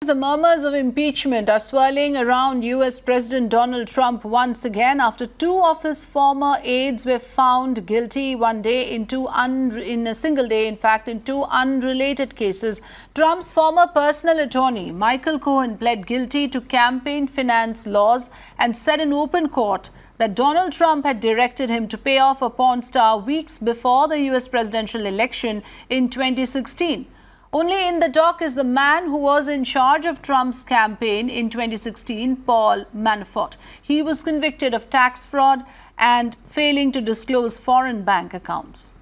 The murmurs of impeachment are swirling around U.S. President Donald Trump once again after two of his former aides were found guilty in a single day, in two unrelated cases. Trump's former personal attorney, Michael Cohen, pled guilty to campaign finance laws and said in open court that Donald Trump had directed him to pay off a porn star weeks before the U.S. presidential election in 2016. Only in the dock is the man who was in charge of Trump's campaign in 2016, Paul Manafort. He was convicted of tax fraud and failing to disclose foreign bank accounts.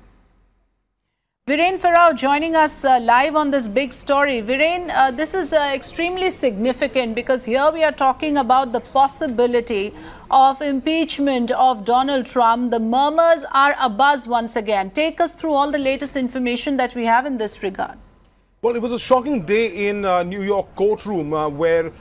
Viren Farao joining us live on this big story. Viren, this is extremely significant because here we are talking about the possibility of impeachment of Donald Trump. The murmurs are abuzz once again. Take us through all the latest information that we have in this regard. Well, it was a shocking day in New York courtroom where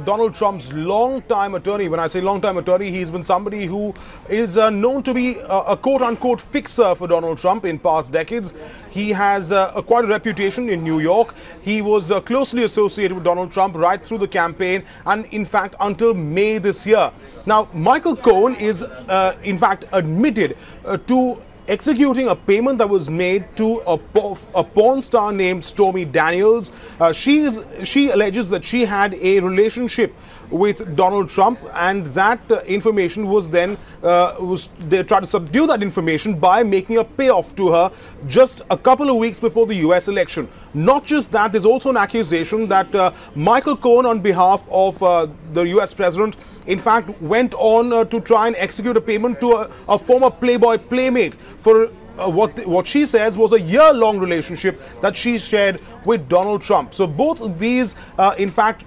Donald Trump's long-time attorney, when I say long-time attorney, he's been somebody who is known to be a quote-unquote fixer for Donald Trump in past decades. He has quite a reputation in New York. He was closely associated with Donald Trump right through the campaign and, in fact, until May this year. Now, Michael Cohen is, in fact, admitted to executing a payment that was made to a porn star named Stormy Daniels. She alleges that she had a relationship with Donald Trump, and that information was then they tried to subdue that information by making a payoff to her just a couple of weeks before the US election. Not just that, there's also an accusation that Michael Cohen, on behalf of the US president, in fact went on to try and execute a payment to a former Playboy playmate for what she says was a year-long relationship that she shared with Donald Trump. So both of these, in fact,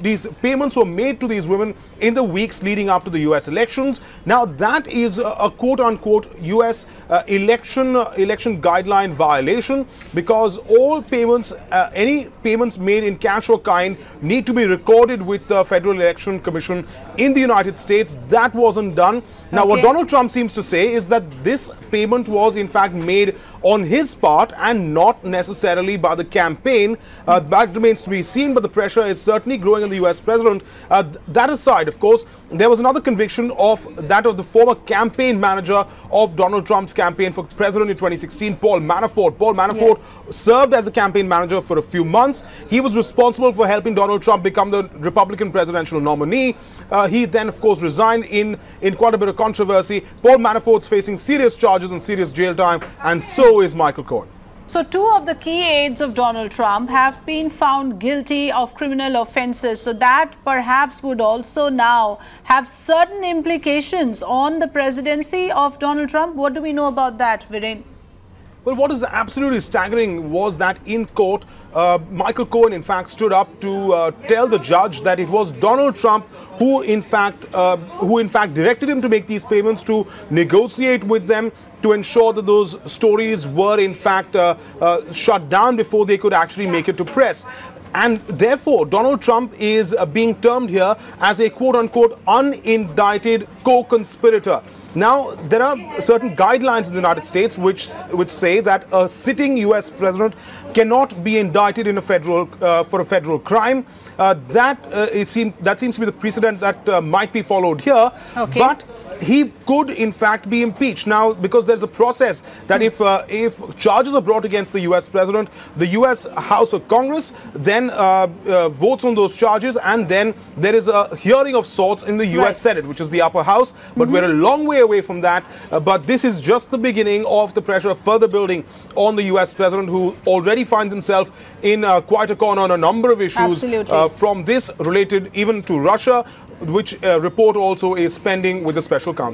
these payments were made to these women in the weeks leading up to the US elections. Now that is a quote-unquote US election guideline violation, because all payments, any payments made in cash or kind, need to be recorded with the Federal Election Commission in the United States. That wasn't done. Now what Donald Trump seems to say is that this payment was in fact made on his part and not necessarily by the campaign. That remains to be seen, but the pressure is certainly growing on the US president. That aside, of course, there was another conviction of that of the former campaign manager of Donald Trump's campaign for president in 2016, Paul Manafort. Paul Manafort served as a campaign manager for a few months. He was responsible for helping Donald Trump become the Republican presidential nominee. He then, of course, resigned in quite a bit of controversy. Paul Manafort's facing serious charges and serious jail time, and so is Michael Cohen. So two of the key aides of Donald Trump have been found guilty of criminal offenses. So that perhaps would also now have certain implications on the presidency of Donald Trump. What do we know about that, Viren? Well, what is absolutely staggering was that in court, Michael Cohen, in fact, stood up to tell the judge that it was Donald Trump who, in fact, directed him to make these payments, to negotiate with them, to ensure that those stories were, in fact, shut down before they could actually make it to press. And therefore, Donald Trump is being termed here as a quote-unquote unindicted co-conspirator. Now, there are certain guidelines in the United States which say that a sitting U.S. president cannot be indicted in a for a federal crime. That seems to be the precedent that might be followed here. But he could, in fact, be impeached. Now, because there's a process that if charges are brought against the U.S. president, the U.S. House of Congress then votes on those charges, and then there is a hearing of sorts in the U.S. Senate, which is the upper house. But we're a long way away from that. But this is just the beginning of the pressure further building on the U.S. president, who already finds himself in quite a corner on a number of issues. From this related even to Russia, which report also is pending with the special counsel.